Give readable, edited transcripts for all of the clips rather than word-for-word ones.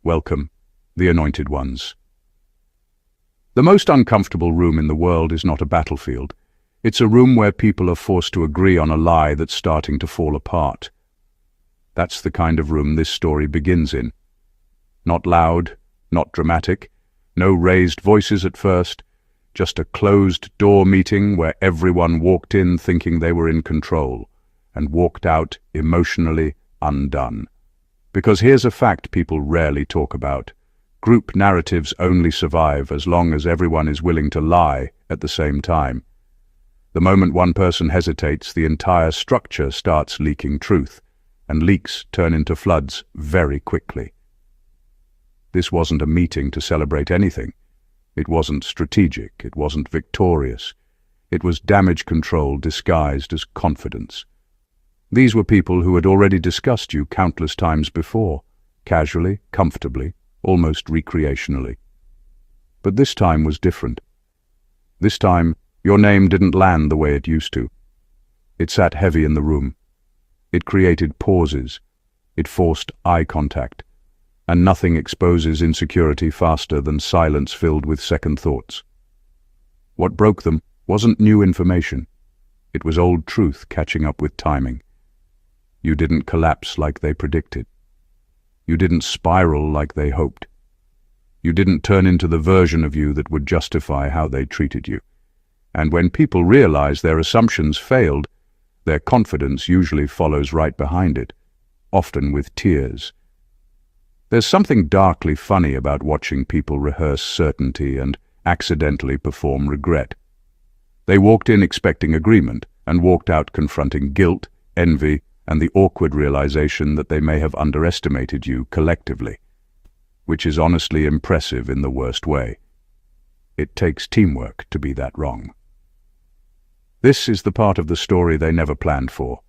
Welcome, the anointed ones. The most uncomfortable room in the world is not a battlefield. It's a room where people are forced to agree on a lie that's starting to fall apart. That's the kind of room this story begins in. Not loud, not dramatic, no raised voices at first, just a closed-door meeting where everyone walked in thinking they were in control and walked out emotionally undone. Because here's a fact people rarely talk about. Group narratives only survive as long as everyone is willing to lie at the same time. The moment one person hesitates, the entire structure starts leaking truth, and leaks turn into floods very quickly. This wasn't a meeting to celebrate anything. It wasn't strategic, it wasn't victorious. It was damage control disguised as confidence. These were people who had already discussed you countless times before, casually, comfortably, almost recreationally. But this time was different. This time, your name didn't land the way it used to. It sat heavy in the room. It created pauses. It forced eye contact. And nothing exposes insecurity faster than silence filled with second thoughts. What broke them wasn't new information. It was old truth catching up with timing. You didn't collapse like they predicted. You didn't spiral like they hoped. You didn't turn into the version of you that would justify how they treated you. And when people realize their assumptions failed, their confidence usually follows right behind it, often with tears. There's something darkly funny about watching people rehearse certainty and accidentally perform regret. They walked in expecting agreement and walked out confronting guilt, envy, and the awkward realization that they may have underestimated you collectively, which is honestly impressive in the worst way. It takes teamwork to be that wrong. This is the part of the story they never planned for,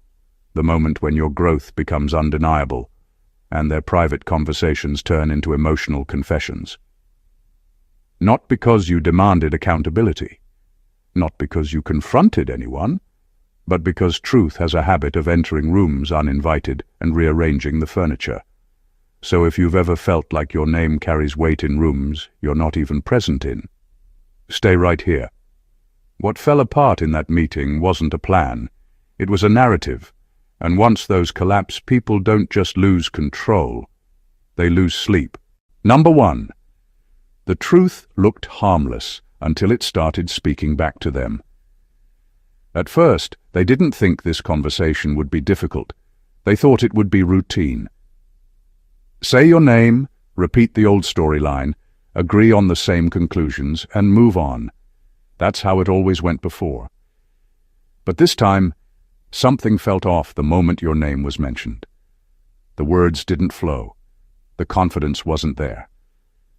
the moment when your growth becomes undeniable, and their private conversations turn into emotional confessions. Not because you demanded accountability, not because you confronted anyone, but because truth has a habit of entering rooms uninvited and rearranging the furniture. So if you've ever felt like your name carries weight in rooms you're not even present in, stay right here. What fell apart in that meeting wasn't a plan, it was a narrative, and once those collapse, people don't just lose control, they lose sleep. Number 1. The truth looked harmless until it started speaking back to them. At first, they didn't think this conversation would be difficult. They thought it would be routine. Say your name, repeat the old storyline, agree on the same conclusions, and move on. That's how it always went before. But this time, something felt off the moment your name was mentioned. The words didn't flow. The confidence wasn't there.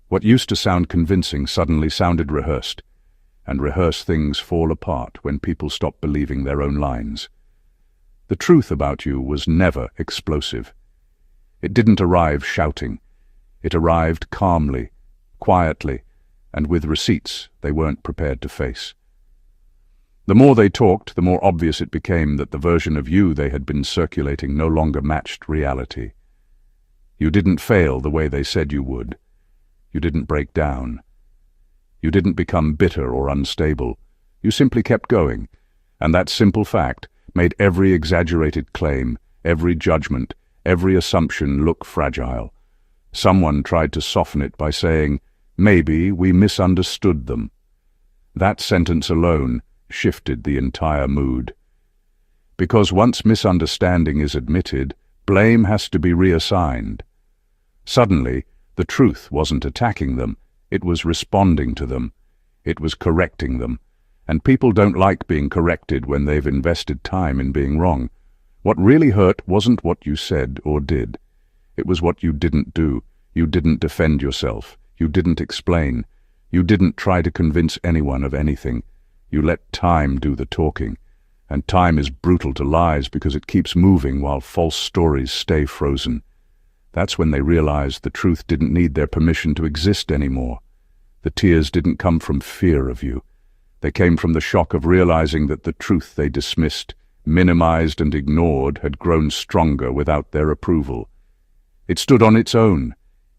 What used to sound convincing suddenly sounded rehearsed. And rehearsed things fall apart when people stop believing their own lines. The truth about you was never explosive. It didn't arrive shouting. It arrived calmly, quietly, and with receipts they weren't prepared to face. The more they talked, the more obvious it became that the version of you they had been circulating no longer matched reality. You didn't fail the way they said you would. You didn't break down. You didn't become bitter or unstable. You simply kept going, and that simple fact made every exaggerated claim, every judgment, every assumption look fragile. Someone tried to soften it by saying, "Maybe we misunderstood them." That sentence alone shifted the entire mood. Because once misunderstanding is admitted, blame has to be reassigned. Suddenly, the truth wasn't attacking them. It was responding to them. It was correcting them. And people don't like being corrected when they've invested time in being wrong. What really hurt wasn't what you said or did. It was what you didn't do. You didn't defend yourself. You didn't explain. You didn't try to convince anyone of anything. You let time do the talking. And time is brutal to lies because it keeps moving while false stories stay frozen. That's when they realized the truth didn't need their permission to exist anymore. The tears didn't come from fear of you. They came from the shock of realizing that the truth they dismissed, minimized and ignored had grown stronger without their approval. It stood on its own.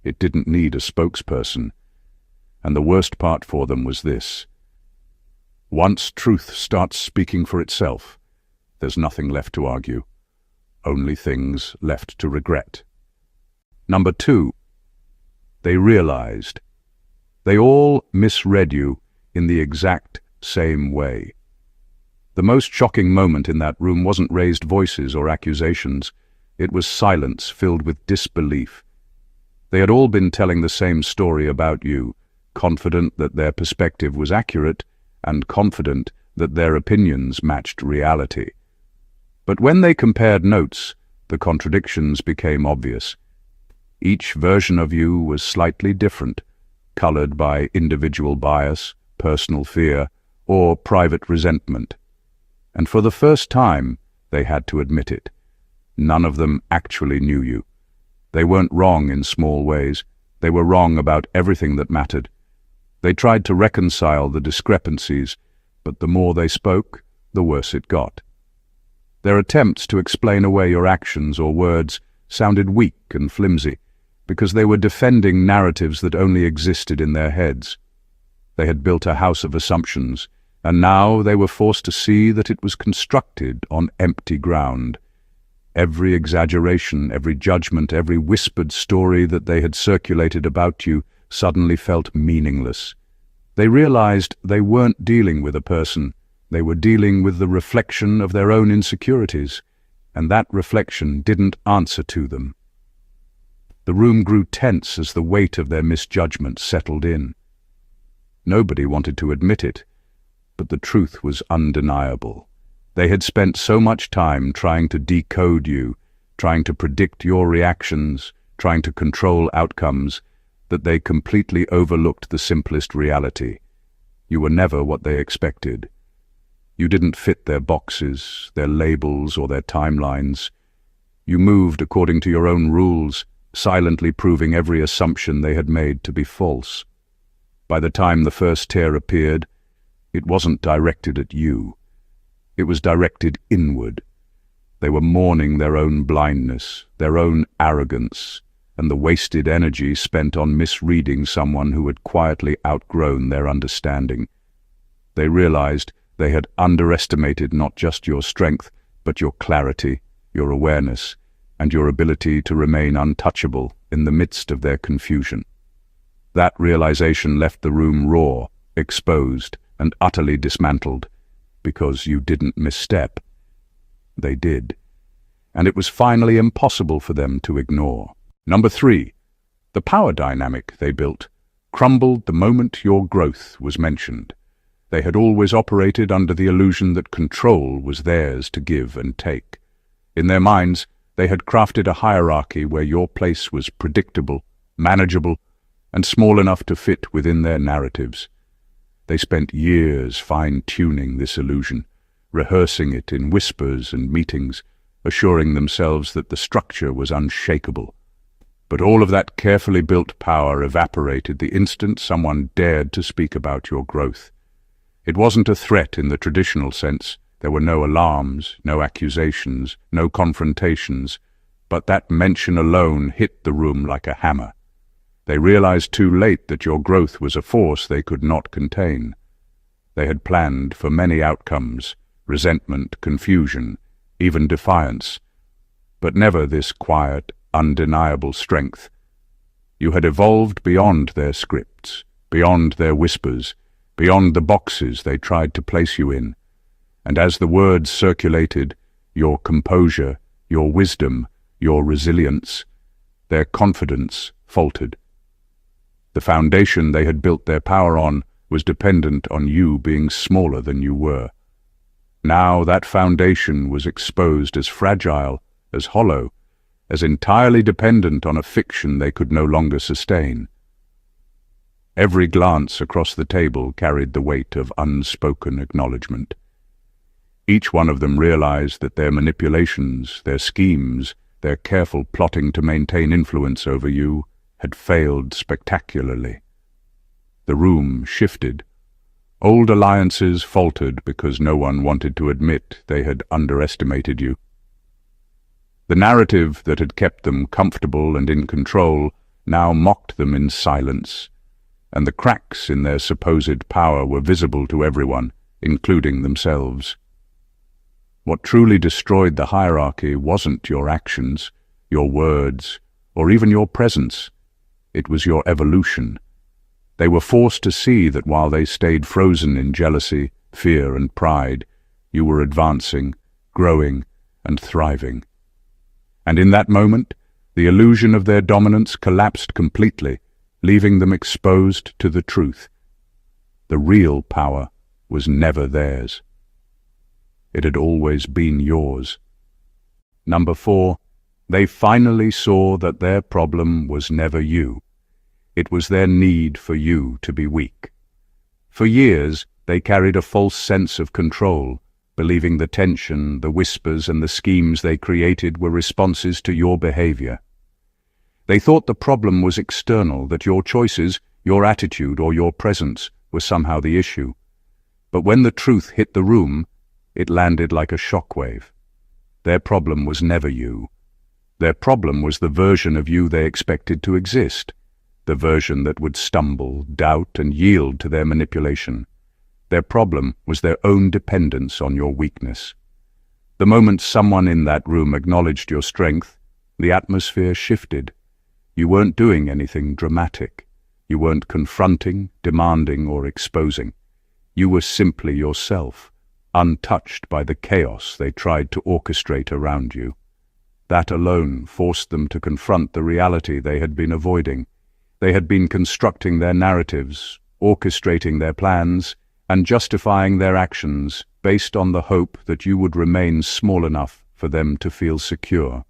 It didn't need a spokesperson. And the worst part for them was this: once truth starts speaking for itself, there's nothing left to argue, only things left to regret. Number 2, they realized. They all misread you in the exact same way. The most shocking moment in that room wasn't raised voices or accusations. It was silence filled with disbelief. They had all been telling the same story about you, confident that their perspective was accurate and confident that their opinions matched reality. But when they compared notes, the contradictions became obvious. Each version of you was slightly different, colored by individual bias, personal fear, or private resentment. And for the first time, they had to admit it. None of them actually knew you. They weren't wrong in small ways. They were wrong about everything that mattered. They tried to reconcile the discrepancies, but the more they spoke, the worse it got. Their attempts to explain away your actions or words sounded weak and flimsy, because they were defending narratives that only existed in their heads. They had built a house of assumptions, and now they were forced to see that it was constructed on empty ground. Every exaggeration, every judgment, every whispered story that they had circulated about you suddenly felt meaningless. They realized they weren't dealing with a person. They were dealing with the reflection of their own insecurities, and that reflection didn't answer to them. The room grew tense as the weight of their misjudgment settled in. Nobody wanted to admit it, but the truth was undeniable. They had spent so much time trying to decode you, trying to predict your reactions, trying to control outcomes, that they completely overlooked the simplest reality. You were never what they expected. You didn't fit their boxes, their labels, or their timelines. You moved according to your own rules, silently proving every assumption they had made to be false. By the time the first tear appeared, it wasn't directed at you. It was directed inward. They were mourning their own blindness, their own arrogance, and the wasted energy spent on misreading someone who had quietly outgrown their understanding. They realized they had underestimated not just your strength, but your clarity, your awareness, and your ability to remain untouchable in the midst of their confusion. That realization left the room raw, exposed, and utterly dismantled, because you didn't misstep. They did. And it was finally impossible for them to ignore. Number 3, the power dynamic they built crumbled the moment your growth was mentioned. They had always operated under the illusion that control was theirs to give and take. In their minds, they had crafted a hierarchy where your place was predictable, manageable, and small enough to fit within their narratives. They spent years fine-tuning this illusion, rehearsing it in whispers and meetings, assuring themselves that the structure was unshakable. But all of that carefully built power evaporated the instant someone dared to speak about your growth. It wasn't a threat in the traditional sense. There were no alarms, no accusations, no confrontations, but that mention alone hit the room like a hammer. They realized too late that your growth was a force they could not contain. They had planned for many outcomes: resentment, confusion, even defiance, but never this quiet, undeniable strength. You had evolved beyond their scripts, beyond their whispers, beyond the boxes they tried to place you in. And as the words circulated, your composure, your wisdom, your resilience, their confidence faltered. The foundation they had built their power on was dependent on you being smaller than you were. Now that foundation was exposed as fragile, as hollow, as entirely dependent on a fiction they could no longer sustain. Every glance across the table carried the weight of unspoken acknowledgement. Each one of them realized that their manipulations, their schemes, their careful plotting to maintain influence over you had failed spectacularly. The room shifted. Old alliances faltered because no one wanted to admit they had underestimated you. The narrative that had kept them comfortable and in control now mocked them in silence, and the cracks in their supposed power were visible to everyone, including themselves. What truly destroyed the hierarchy wasn't your actions, your words, or even your presence. It was your evolution. They were forced to see that while they stayed frozen in jealousy, fear, and pride, you were advancing, growing, and thriving. And in that moment, the illusion of their dominance collapsed completely, leaving them exposed to the truth. The real power was never theirs. It had always been yours. Number 4, they finally saw that their problem was never you. It was their need for you to be weak. For years, they carried a false sense of control, believing the tension, the whispers, and the schemes they created were responses to your behavior. They thought the problem was external, that your choices, your attitude, or your presence were somehow the issue. But when the truth hit the room, it landed like a shockwave. Their problem was never you. Their problem was the version of you they expected to exist, the version that would stumble, doubt, and yield to their manipulation. Their problem was their own dependence on your weakness. The moment someone in that room acknowledged your strength, the atmosphere shifted. You weren't doing anything dramatic. You weren't confronting, demanding, or exposing. You were simply yourself, untouched by the chaos they tried to orchestrate around you. That alone forced them to confront the reality they had been avoiding. They had been constructing their narratives, orchestrating their plans, and justifying their actions based on the hope that you would remain small enough for them to feel secure.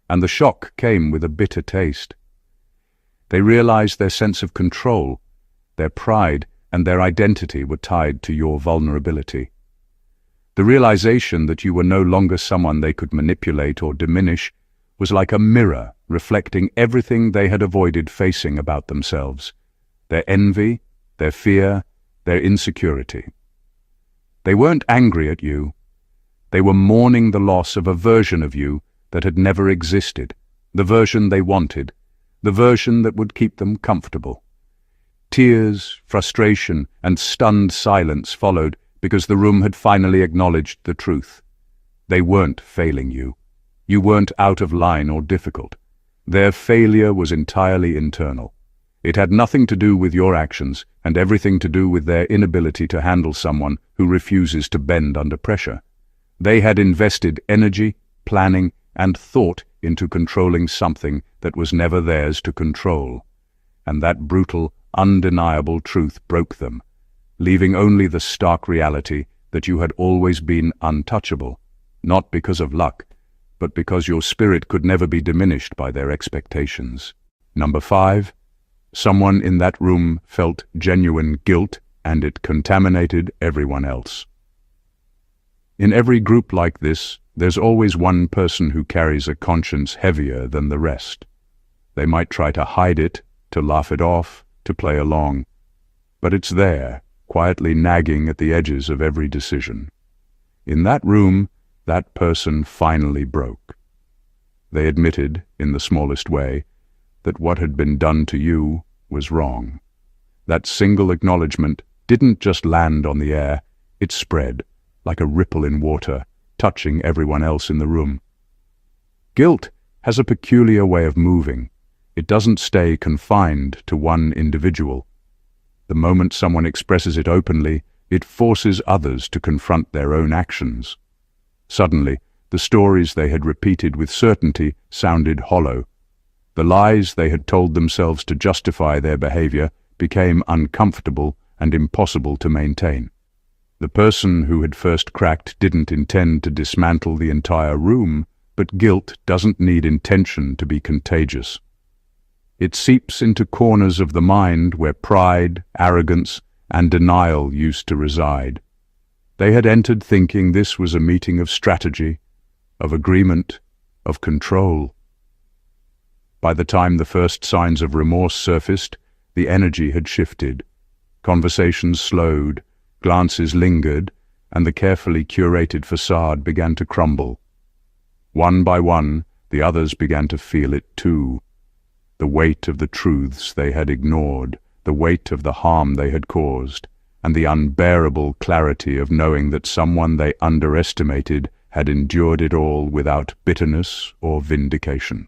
And the shock came with a bitter taste. They realized their sense of control, their pride, and their identity were tied to your vulnerability. The realization that you were no longer someone they could manipulate or diminish was like a mirror reflecting everything they had avoided facing about themselves: their envy, their fear, their insecurity. They weren't angry at you. They were mourning the loss of a version of you that had never existed, the version they wanted, the version that would keep them comfortable. Tears, frustration, and stunned silence followed because the room had finally acknowledged the truth. They weren't failing you. You weren't out of line or difficult. Their failure was entirely internal. It had nothing to do with your actions and everything to do with their inability to handle someone who refuses to bend under pressure. They had invested energy, planning, and thought into controlling something that was never theirs to control. And that brutal, undeniable truth broke them, leaving only the stark reality that you had always been untouchable, not because of luck, but because your spirit could never be diminished by their expectations. Number 5, someone in that room felt genuine guilt, and it contaminated everyone else. In every group like this, there's always one person who carries a conscience heavier than the rest. They might try to hide it, to laugh it off, to play along, but it's there, quietly nagging at the edges of every decision. In that room, that person finally broke. They admitted, in the smallest way, that what had been done to you was wrong. That single acknowledgement didn't just land on the air, it spread, like a ripple in water, touching everyone else in the room. Guilt has a peculiar way of moving. It doesn't stay confined to one individual. The moment someone expresses it openly, it forces others to confront their own actions. Suddenly, the stories they had repeated with certainty sounded hollow. The lies they had told themselves to justify their behavior became uncomfortable and impossible to maintain. The person who had first cracked didn't intend to dismantle the entire room, but guilt doesn't need intention to be contagious. It seeps into corners of the mind where pride, arrogance, and denial used to reside. They had entered thinking this was a meeting of strategy, of agreement, of control. By the time the first signs of remorse surfaced, the energy had shifted. Conversations slowed, glances lingered, and the carefully curated facade began to crumble. One by one, the others began to feel it too. the weight of the truths they had ignored, the weight of the harm they had caused, and the unbearable clarity of knowing that someone they underestimated had endured it all without bitterness or vindication.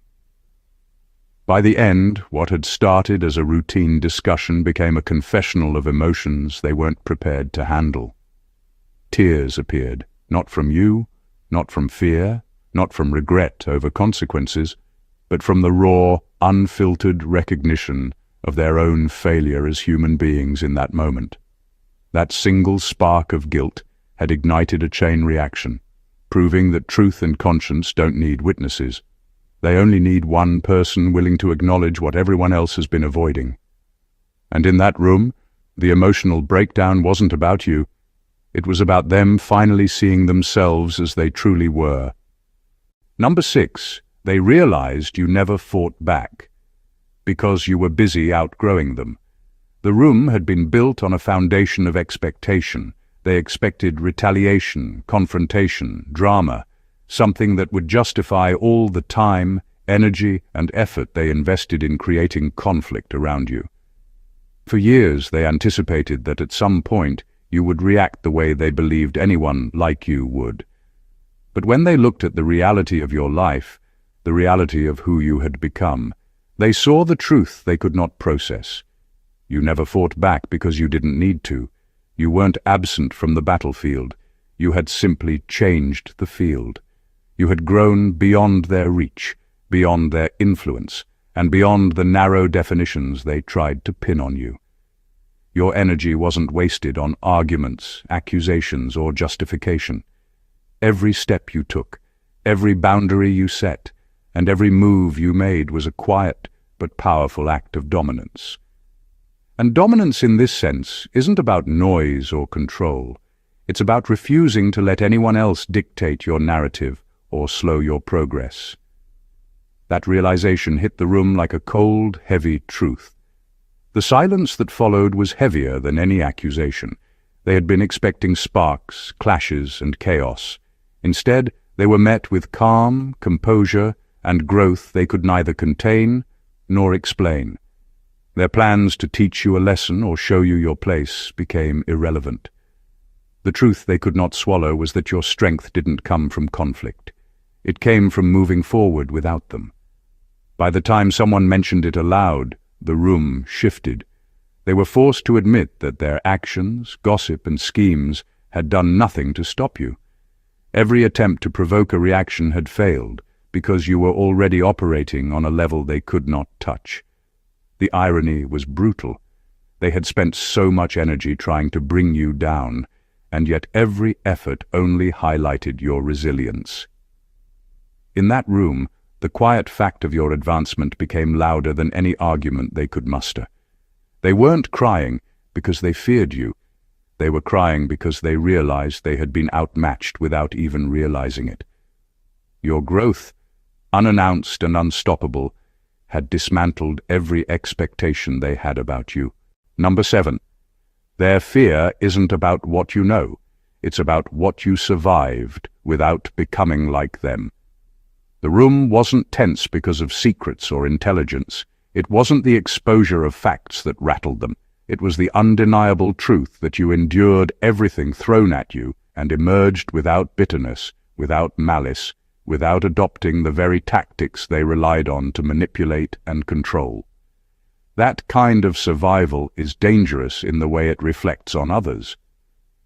By the end, what had started as a routine discussion became a confessional of emotions they weren't prepared to handle. Tears appeared, not from you, not from fear, not from regret over consequences, but from the raw, unfiltered recognition of their own failure as human beings in that moment. That single spark of guilt had ignited a chain reaction, proving that truth and conscience don't need witnesses. They only need one person willing to acknowledge what everyone else has been avoiding. And in that room, the emotional breakdown wasn't about you. It was about them finally seeing themselves as they truly were. Number 6, they realized you never fought back, because you were busy outgrowing them. The room had been built on a foundation of expectation. They expected retaliation, confrontation, drama, something that would justify all the time, energy, and effort they invested in creating conflict around you. For years, they anticipated that at some point you would react the way they believed anyone like you would. But when they looked at the reality of your life, the reality of who you had become, they saw the truth they could not process. You never fought back because you didn't need to. You weren't absent from the battlefield. You had simply changed the field. You had grown beyond their reach, beyond their influence, and beyond the narrow definitions they tried to pin on you. Your energy wasn't wasted on arguments, accusations, or justification. Every step you took, every boundary you set, and every move you made was a quiet but powerful act of dominance. And dominance in this sense isn't about noise or control. It's about refusing to let anyone else dictate your narrative or slow your progress. That realization hit the room like a cold, heavy truth. The silence that followed was heavier than any accusation. They had been expecting sparks, clashes, and chaos. Instead, they were met with calm, composure, and growth they could neither contain nor explain. Their plans to teach you a lesson or show you your place became irrelevant. The truth they could not swallow was that your strength didn't come from conflict. It came from moving forward without them. By the time someone mentioned it aloud, the room shifted. They were forced to admit that their actions, gossip, and schemes had done nothing to stop you. Every attempt to provoke a reaction had failed because you were already operating on a level they could not touch. The irony was brutal. They had spent so much energy trying to bring you down, and yet every effort only highlighted your resilience. In that room, the quiet fact of your advancement became louder than any argument they could muster. They weren't crying because they feared you. They were crying because they realized they had been outmatched without even realizing it. Your growth, unannounced and unstoppable, had dismantled every expectation they had about you. Number 7. Their fear isn't about what you know. It's about what you survived without becoming like them. The room wasn't tense because of secrets or intelligence. It wasn't the exposure of facts that rattled them. It was the undeniable truth that you endured everything thrown at you and emerged without bitterness, without malice, without adopting the very tactics they relied on to manipulate and control. That kind of survival is dangerous in the way it reflects on others.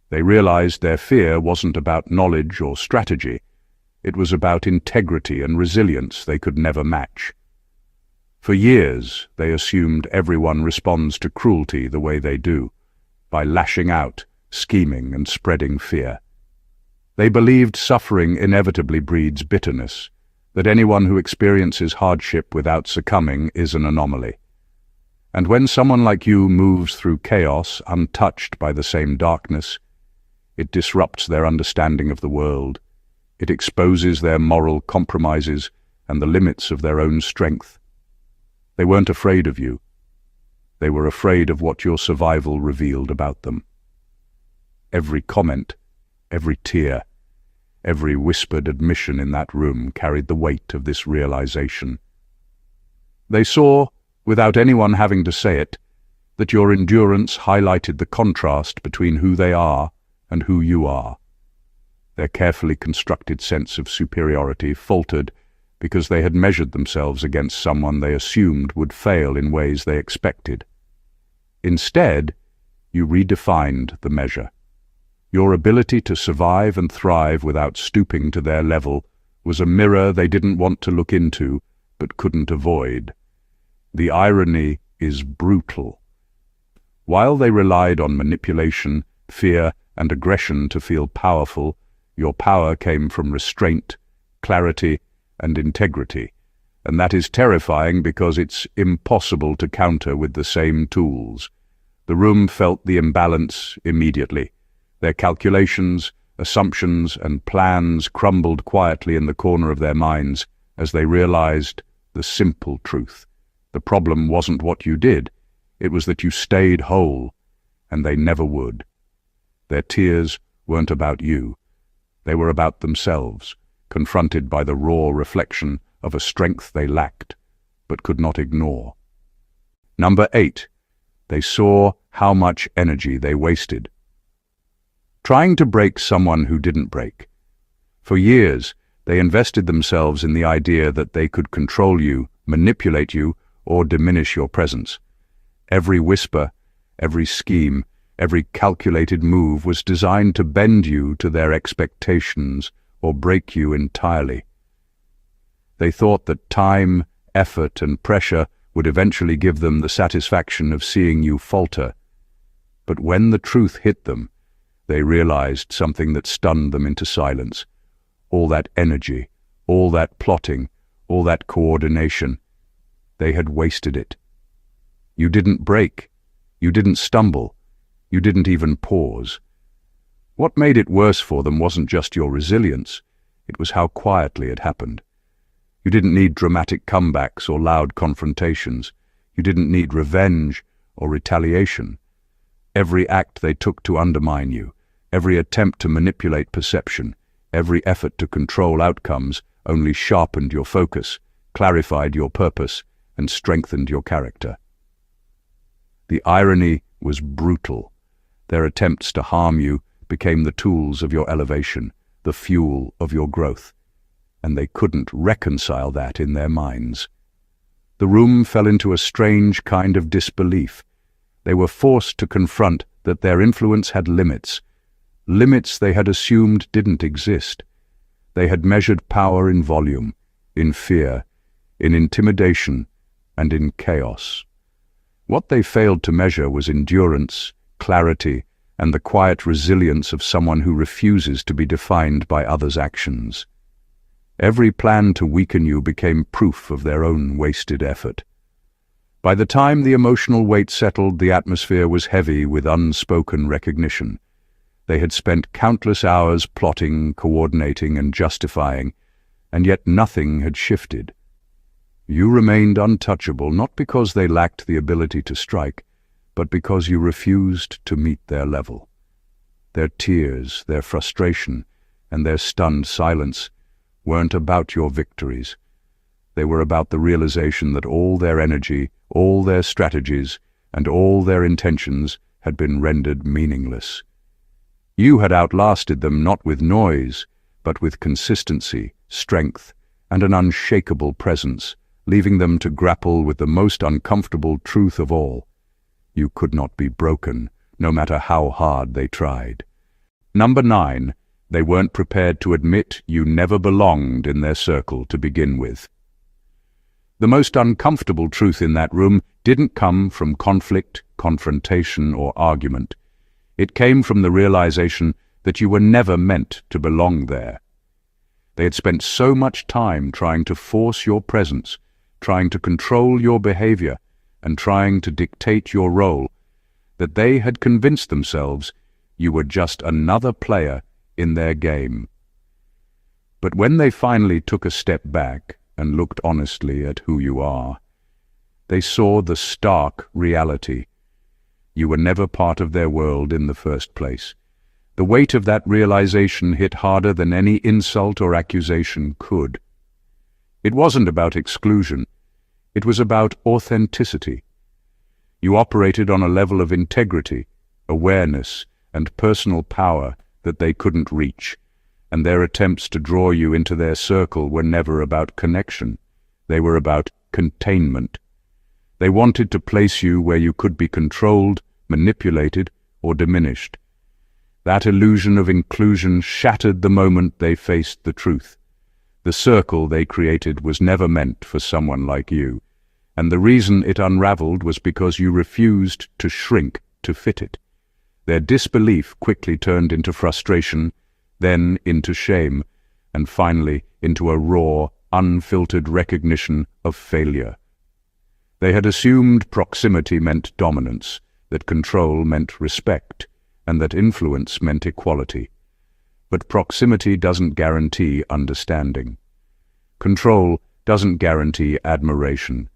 They realized their fear wasn't about knowledge or strategy. It was about integrity and resilience they could never match. For years, they assumed everyone responds to cruelty the way they do, by lashing out, scheming, and spreading fear. They believed suffering inevitably breeds bitterness, that anyone who experiences hardship without succumbing is an anomaly. And when someone like you moves through chaos untouched by the same darkness, it disrupts their understanding of the world. It exposes their moral compromises and the limits of their own strength. They weren't afraid of you. They were afraid of what your survival revealed about them. Every comment, every tear, every whispered admission in that room carried the weight of this realization. They saw without anyone having to say it, that your endurance highlighted the contrast between who they are and who you are. Their carefully constructed sense of superiority faltered because they had measured themselves against someone they assumed would fail in ways they expected. Instead, you redefined the measure. Your ability to survive and thrive without stooping to their level was a mirror they didn't want to look into, but couldn't avoid. The irony is brutal. While they relied on manipulation, fear, and aggression to feel powerful, your power came from restraint, clarity, and integrity, and that is terrifying because it's impossible to counter with the same tools. The room felt the imbalance immediately. Their calculations, assumptions, and plans crumbled quietly in the corner of their minds as they realized the simple truth. The problem wasn't what you did, it was that you stayed whole, and they never would. Their tears weren't about you. They were about themselves, confronted by the raw reflection of a strength they lacked, but could not ignore. Number 8. They saw how much energy they wasted. Trying to break someone who didn't break. For years, they invested themselves in the idea that they could control you, manipulate you, or diminish your presence. Every whisper, every scheme, every calculated move was designed to bend you to their expectations or break you entirely. They thought that time, effort, and pressure would eventually give them the satisfaction of seeing you falter. But when the truth hit them, they realized something that stunned them into silence. All that energy, all that plotting, all that coordination, they had wasted it. You didn't break, you didn't stumble, you didn't even pause. What made it worse for them wasn't just your resilience, it was how quietly it happened. You didn't need dramatic comebacks or loud confrontations. You didn't need revenge or retaliation. Every act they took to undermine you, every attempt to manipulate perception, every effort to control outcomes only sharpened your focus, clarified your purpose, and strengthened your character. The irony was brutal. Their attempts to harm you became the tools of your elevation, the fuel of your growth, and they couldn't reconcile that in their minds. The room fell into a strange kind of disbelief. They were forced to confront that their influence had limits, limits they had assumed didn't exist. They had measured power in volume, in fear, in intimidation, and in chaos. What they failed to measure was endurance, clarity, and the quiet resilience of someone who refuses to be defined by others' actions. Every plan to weaken you became proof of their own wasted effort. By the time the emotional weight settled, the atmosphere was heavy with unspoken recognition. They had spent countless hours plotting, coordinating, and justifying, and yet nothing had shifted. You remained untouchable not because they lacked the ability to strike, but because you refused to meet their level. Their tears, their frustration, and their stunned silence weren't about your victories. They were about the realization that all their energy, all their strategies, and all their intentions had been rendered meaningless. You had outlasted them not with noise, but with consistency, strength, and an unshakable presence, leaving them to grapple with the most uncomfortable truth of all. You could not be broken, no matter how hard they tried. Number 9. They weren't prepared to admit you never belonged in their circle to begin with. The most uncomfortable truth in that room didn't come from conflict, confrontation, or argument. It came from the realization that you were never meant to belong there. They had spent so much time trying to force your presence, trying to control your behavior, and trying to dictate your role, that they had convinced themselves you were just another player in their game. But when they finally took a step back and looked honestly at who you are, they saw the stark reality. You were never part of their world in the first place. The weight of that realization hit harder than any insult or accusation could. It wasn't about exclusion. It was about authenticity. You operated on a level of integrity, awareness, and personal power that they couldn't reach, and their attempts to draw you into their circle were never about connection. They were about containment. They wanted to place you where you could be controlled, manipulated, or diminished. That illusion of inclusion shattered the moment they faced the truth. The circle they created was never meant for someone like you, and the reason it unraveled was because you refused to shrink to fit it. Their disbelief quickly turned into frustration, then into shame, and finally into a raw, unfiltered recognition of failure. They had assumed proximity meant dominance, that control meant respect, and that influence meant equality. But proximity doesn't guarantee understanding. Control doesn't guarantee admiration.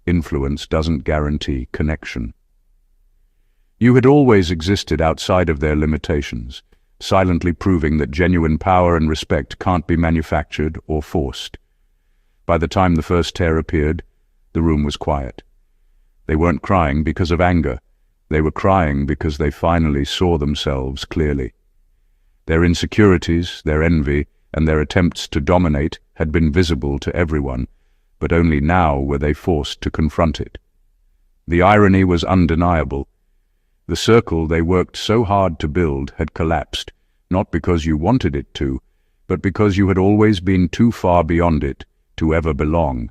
Influence doesn't guarantee connection. You had always existed outside of their limitations, silently proving that genuine power and respect can't be manufactured or forced. By the time the first tear appeared, the room was quiet. They weren't crying because of anger. They were crying because they finally saw themselves clearly. Their insecurities, their envy, and their attempts to dominate had been visible to everyone, but only now were they forced to confront it. The irony was undeniable. The circle they worked so hard to build had collapsed, not because you wanted it to, but because you had always been too far beyond it to ever belong.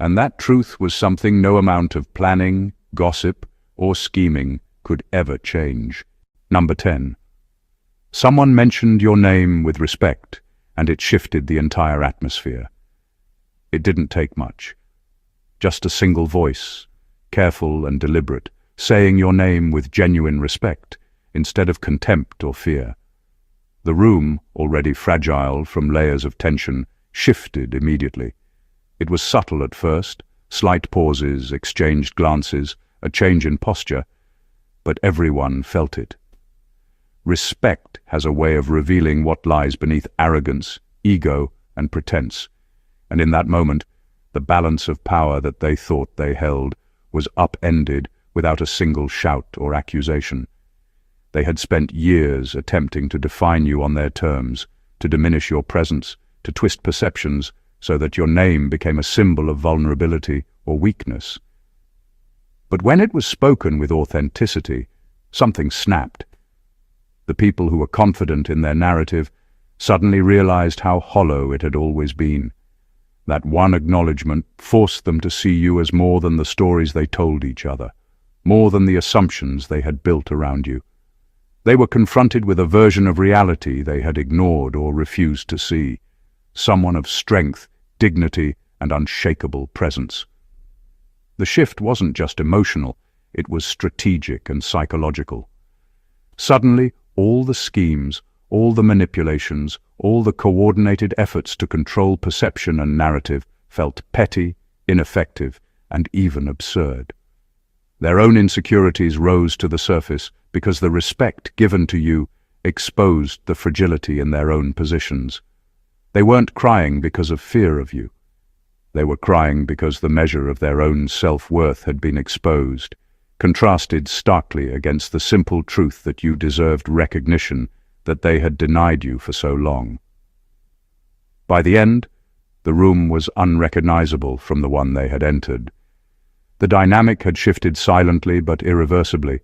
And that truth was something no amount of planning, gossip, or scheming could ever change. Number 10. Someone mentioned your name with respect, and it shifted the entire atmosphere. It didn't take much. Just a single voice, careful and deliberate, saying your name with genuine respect, instead of contempt or fear. The room, already fragile from layers of tension, shifted immediately. It was subtle at first, slight pauses, exchanged glances, a change in posture, but everyone felt it. Respect has a way of revealing what lies beneath arrogance, ego, and pretense, and in that moment, the balance of power that they thought they held was upended without a single shout or accusation. They had spent years attempting to define you on their terms, to diminish your presence, to twist perceptions so that your name became a symbol of vulnerability or weakness. But when it was spoken with authenticity, something snapped. The people who were confident in their narrative suddenly realized how hollow it had always been. That one acknowledgement forced them to see you as more than the stories they told each other, more than the assumptions they had built around you. They were confronted with a version of reality they had ignored or refused to see, someone of strength, dignity, and unshakable presence. The shift wasn't just emotional, it was strategic and psychological. Suddenly, all the schemes, all the manipulations, all the coordinated efforts to control perception and narrative felt petty, ineffective, and even absurd. Their own insecurities rose to the surface because the respect given to you exposed the fragility in their own positions. They weren't crying because of fear of you. They were crying because the measure of their own self-worth had been exposed, contrasted starkly against the simple truth that you deserved recognition that they had denied you for so long. By the end, the room was unrecognizable from the one they had entered. The dynamic had shifted silently but irreversibly.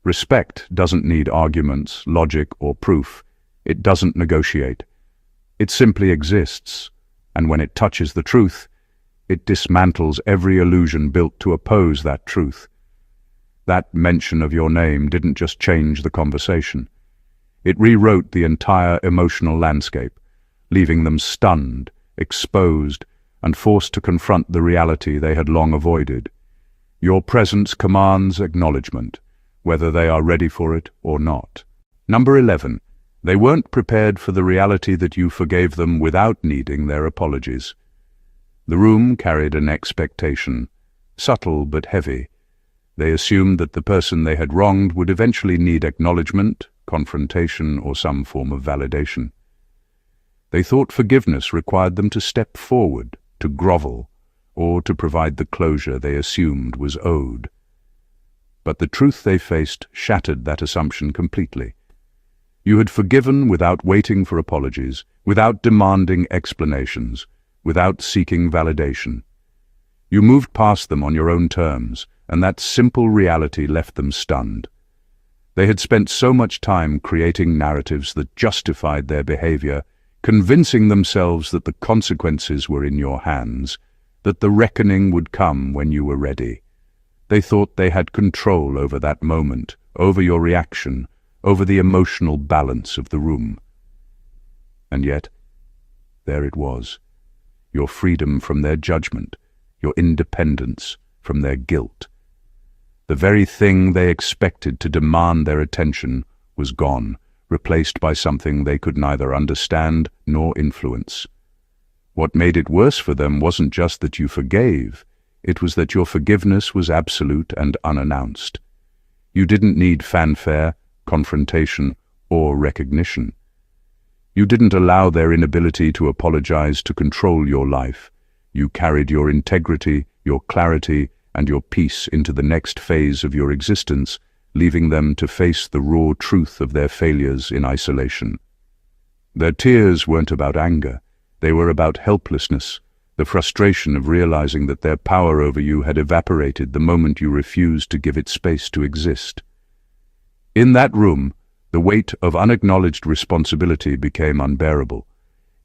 Respect doesn't need arguments, logic, or proof. It doesn't negotiate. It simply exists, and when it touches the truth, it dismantles every illusion built to oppose that truth. That mention of your name didn't just change the conversation. It rewrote the entire emotional landscape, leaving them stunned, exposed, and forced to confront the reality they had long avoided. Your presence commands acknowledgement, whether they are ready for it or not. Number 11. They weren't prepared for the reality that you forgave them without needing their apologies. The room carried an expectation, subtle but heavy. They assumed that the person they had wronged would eventually need acknowledgement, confrontation, or some form of validation. They thought forgiveness required them to step forward, to grovel, or to provide the closure they assumed was owed. But the truth they faced shattered that assumption completely. You had forgiven without waiting for apologies, without demanding explanations, without seeking validation. You moved past them on your own terms, and that simple reality left them stunned. They had spent so much time creating narratives that justified their behavior, convincing themselves that the consequences were in your hands, that the reckoning would come when you were ready. They thought they had control over that moment, over your reaction, over the emotional balance of the room. And yet, there it was, your freedom from their judgment, your independence from their guilt. The very thing they expected to demand their attention was gone, replaced by something they could neither understand nor influence. What made it worse for them wasn't just that you forgave, it was that your forgiveness was absolute and unannounced. You didn't need fanfare, confrontation, or recognition. You didn't allow their inability to apologize to control your life. You carried your integrity, your clarity, and your peace into the next phase of your existence, leaving them to face the raw truth of their failures in isolation. Their tears weren't about anger. They were about helplessness, the frustration of realizing that their power over you had evaporated the moment you refused to give it space to exist. In that room, the weight of unacknowledged responsibility became unbearable.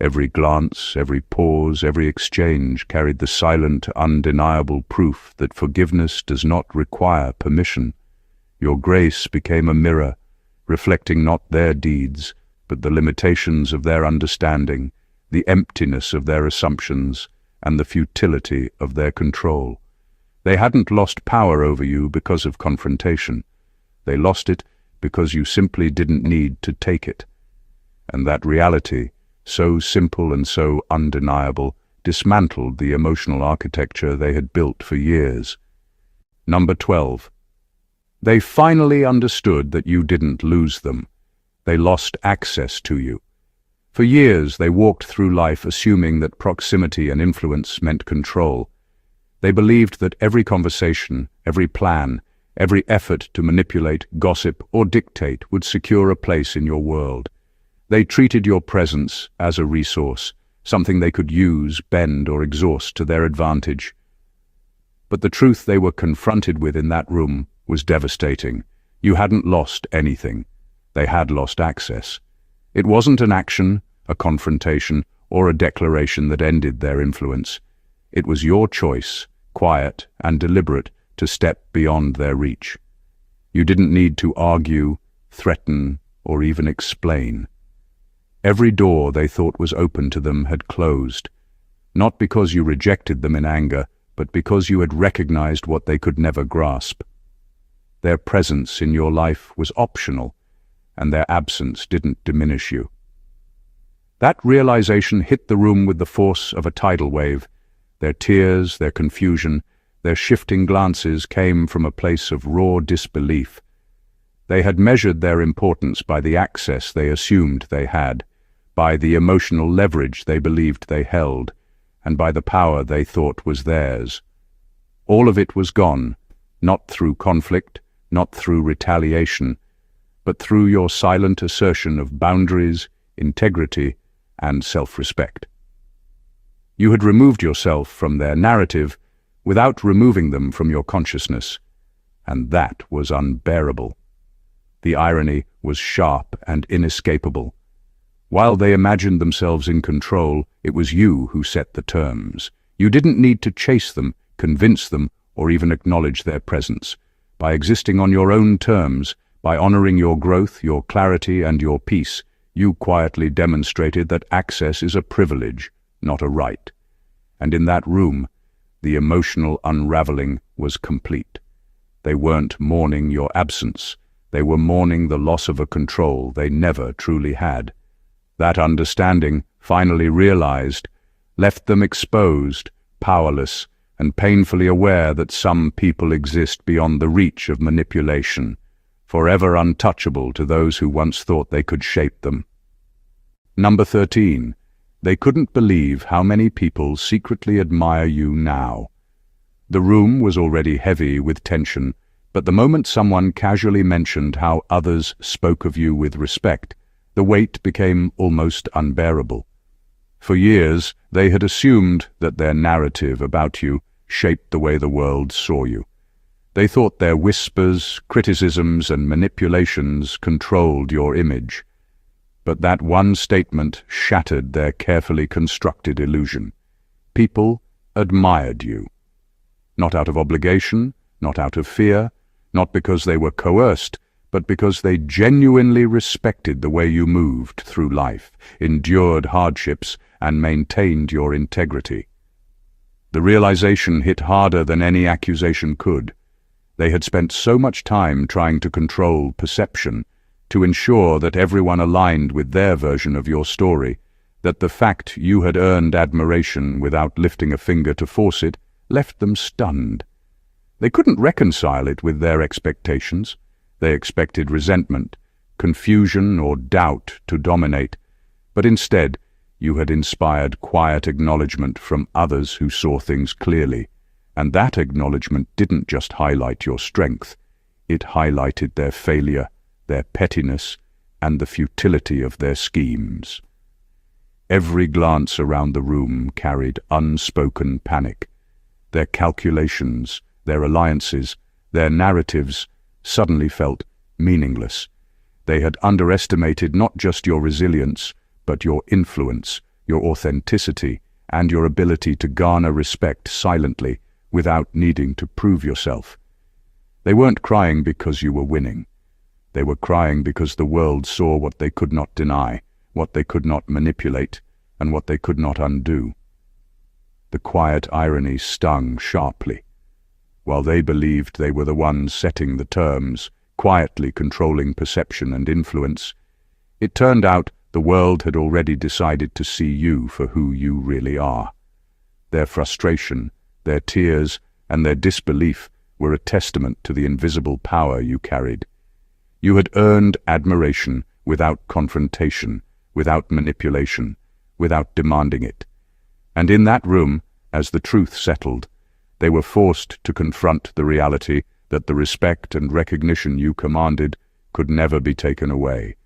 Every glance, every pause, every exchange carried the silent, undeniable proof that forgiveness does not require permission. Your grace became a mirror, reflecting not their deeds, but the limitations of their understanding, the emptiness of their assumptions, and the futility of their control. They hadn't lost power over you because of confrontation. They lost it because you simply didn't need to take it. And that reality, so simple and so undeniable, dismantled the emotional architecture they had built for years. Number 12. They finally understood that you didn't lose them. They lost access to you. For years they walked through life assuming that proximity and influence meant control. They believed that every conversation, every plan, every effort to manipulate, gossip, or dictate would secure a place in your world. They treated your presence as a resource, something they could use, bend, or exhaust to their advantage. But the truth they were confronted with in that room was devastating. You hadn't lost anything. They had lost access. It wasn't an action, a confrontation, or a declaration that ended their influence. It was your choice, quiet and deliberate, to step beyond their reach. You didn't need to argue, threaten, or even explain. Every door they thought was open to them had closed, not because you rejected them in anger, but because you had recognized what they could never grasp. Their presence in your life was optional, and their absence didn't diminish you. That realization hit the room with the force of a tidal wave. Their tears, their confusion, their shifting glances came from a place of raw disbelief. They had measured their importance by the access they assumed they had, by the emotional leverage they believed they held, and by the power they thought was theirs. All of it was gone, not through conflict, not through retaliation, but through your silent assertion of boundaries, integrity, and self-respect. You had removed yourself from their narrative without removing them from your consciousness, and that was unbearable. The irony was sharp and inescapable. While they imagined themselves in control, it was you who set the terms. You didn't need to chase them, convince them, or even acknowledge their presence. By existing on your own terms, by honoring your growth, your clarity, and your peace, you quietly demonstrated that access is a privilege, not a right. And in that room, the emotional unraveling was complete. They weren't mourning your absence. They were mourning the loss of a control they never truly had. That understanding, finally realized, left them exposed, powerless, and painfully aware that some people exist beyond the reach of manipulation, forever untouchable to those who once thought they could shape them. Number 13. They couldn't believe how many people secretly admire you now. The room was already heavy with tension, but the moment someone casually mentioned how others spoke of you with respect, the weight became almost unbearable. For years, they had assumed that their narrative about you shaped the way the world saw you. They thought their whispers, criticisms, and manipulations controlled your image. But that one statement shattered their carefully constructed illusion. People admired you. Not out of obligation, not out of fear, not because they were coerced, but because they genuinely respected the way you moved through life, endured hardships, and maintained your integrity. The realization hit harder than any accusation could. They had spent so much time trying to control perception, to ensure that everyone aligned with their version of your story, that the fact you had earned admiration without lifting a finger to force it left them stunned. They couldn't reconcile it with their expectations. They expected resentment, confusion, or doubt to dominate, but instead, you had inspired quiet acknowledgement from others who saw things clearly, and that acknowledgement didn't just highlight your strength, it highlighted their failure, their pettiness, and the futility of their schemes. Every glance around the room carried unspoken panic. Their calculations, their alliances, their narratives suddenly felt meaningless. They had underestimated not just your resilience, but your influence, your authenticity, and your ability to garner respect silently without needing to prove yourself. They weren't crying because you were winning. They were crying because the world saw what they could not deny, what they could not manipulate, and what they could not undo. The quiet irony stung sharply. While they believed they were the ones setting the terms, quietly controlling perception and influence, it turned out the world had already decided to see you for who you really are. Their frustration, their tears, and their disbelief were a testament to the invisible power you carried. You had earned admiration without confrontation, without manipulation, without demanding it. And in that room, as the truth settled, they were forced to confront the reality that the respect and recognition you commanded could never be taken away,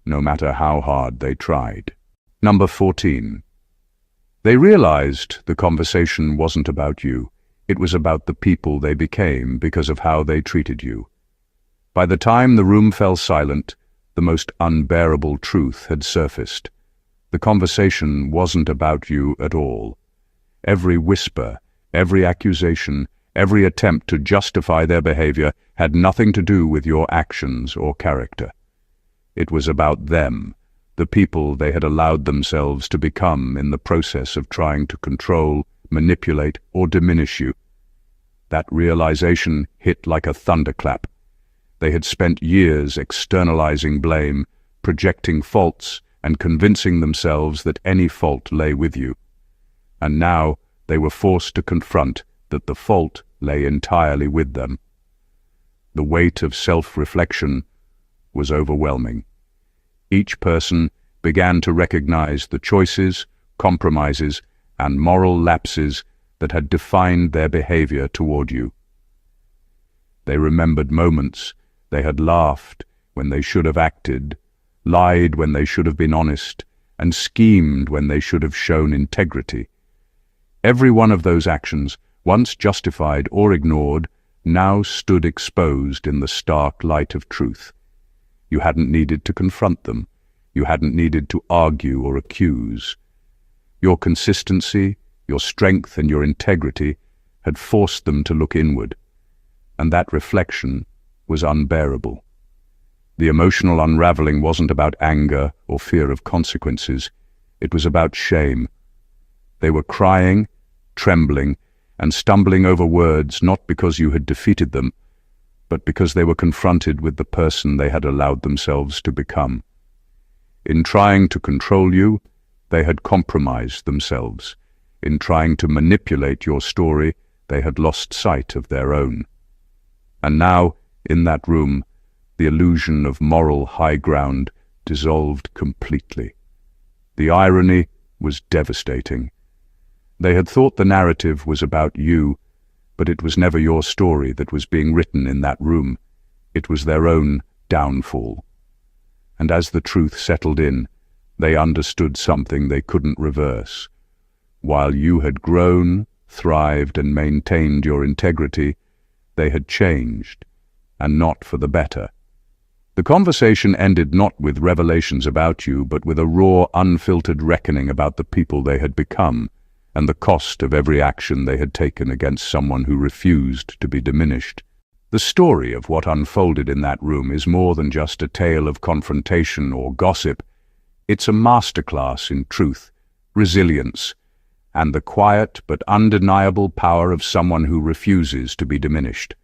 no matter how hard they tried. Number 14. They realized the conversation wasn't about you. It was about the people they became because of how they treated you. By the time the room fell silent, the most unbearable truth had surfaced. The conversation wasn't about you at all. Every whisper, every accusation, every attempt to justify their behavior had nothing to do with your actions or character. It was about them, the people they had allowed themselves to become in the process of trying to control, manipulate, or diminish you. That realization hit like a thunderclap. They had spent years externalizing blame, projecting faults, and convincing themselves that any fault lay with you. And now they were forced to confront that the fault lay entirely with them. The weight of self-reflection was overwhelming. Each person began to recognize the choices, compromises, and moral lapses that had defined their behavior toward you. They remembered moments they had laughed when they should have acted, lied when they should have been honest, and schemed when they should have shown integrity. Every one of those actions, once justified or ignored, now stood exposed in the stark light of truth. You hadn't needed to confront them. You hadn't needed to argue or accuse. Your consistency, your strength, and your integrity had forced them to look inward, and that reflection was unbearable. The emotional unraveling wasn't about anger or fear of consequences. It was about shame. They were crying, trembling, and stumbling over words not because you had defeated them, but because they were confronted with the person they had allowed themselves to become. In trying to control you, they had compromised themselves. In trying to manipulate your story, they had lost sight of their own. And now, in that room, the illusion of moral high ground dissolved completely. The irony was devastating. They had thought the narrative was about you, but it was never your story that was being written in that room. It was their own downfall. And as the truth settled in, they understood something they couldn't reverse. While you had grown, thrived, and maintained your integrity, they had changed, and not for the better. The conversation ended not with revelations about you, but with a raw, unfiltered reckoning about the people they had become, and the cost of every action they had taken against someone who refused to be diminished. The story of what unfolded in that room is more than just a tale of confrontation or gossip. It's a masterclass in truth, resilience, and the quiet but undeniable power of someone who refuses to be diminished.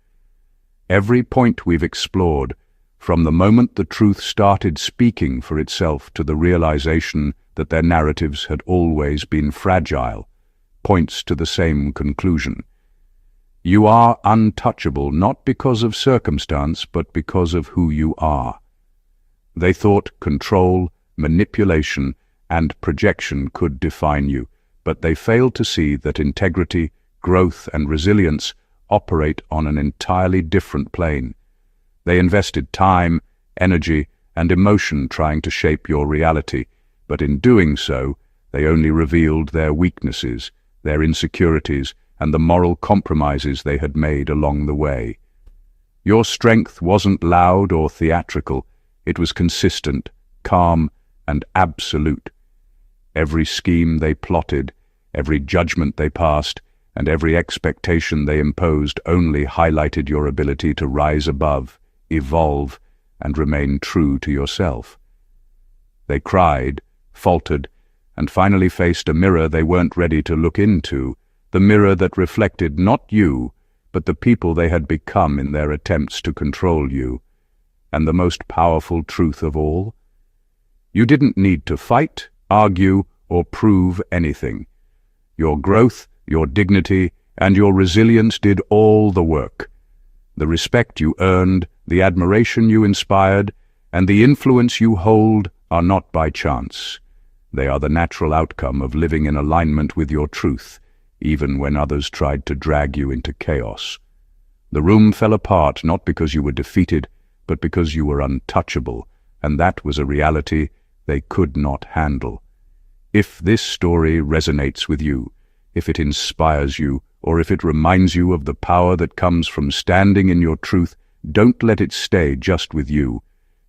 Every point we've explored, from the moment the truth started speaking for itself to the realization that their narratives had always been fragile, points to the same conclusion. You are untouchable not because of circumstance, but because of who you are. They thought control, manipulation, and projection could define you, but they failed to see that integrity, growth, and resilience operate on an entirely different plane. They invested time, energy, and emotion trying to shape your reality, but in doing so, they only revealed their weaknesses, their insecurities, and the moral compromises they had made along the way. Your strength wasn't loud or theatrical. It was consistent, calm, and absolute. Every scheme they plotted, every judgment they passed, and every expectation they imposed only highlighted your ability to rise above, evolve, and remain true to yourself. They cried, faltered, and finally faced a mirror they weren't ready to look into, the mirror that reflected not you, but the people they had become in their attempts to control you. And the most powerful truth of all? You didn't need to fight, argue, or prove anything. Your growth, your dignity, and your resilience did all the work. The respect you earned, the admiration you inspired, and the influence you hold are not by chance. They are the natural outcome of living in alignment with your truth, even when others tried to drag you into chaos. The room fell apart not because you were defeated, but because you were untouchable, and that was a reality they could not handle. If this story resonates with you, if it inspires you, or if it reminds you of the power that comes from standing in your truth, don't let it stay just with you.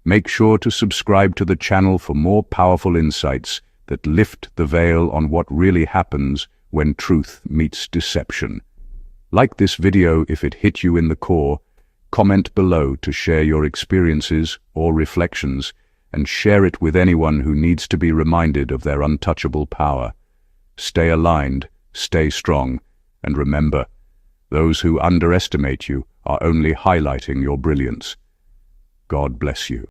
Make sure to subscribe to the channel for more powerful insights that lift the veil on what really happens when truth meets deception. Like this video if it hit you in the core, comment below to share your experiences or reflections, and share it with anyone who needs to be reminded of their untouchable power. Stay aligned, stay strong, and remember, those who underestimate you are only highlighting your brilliance. God bless you.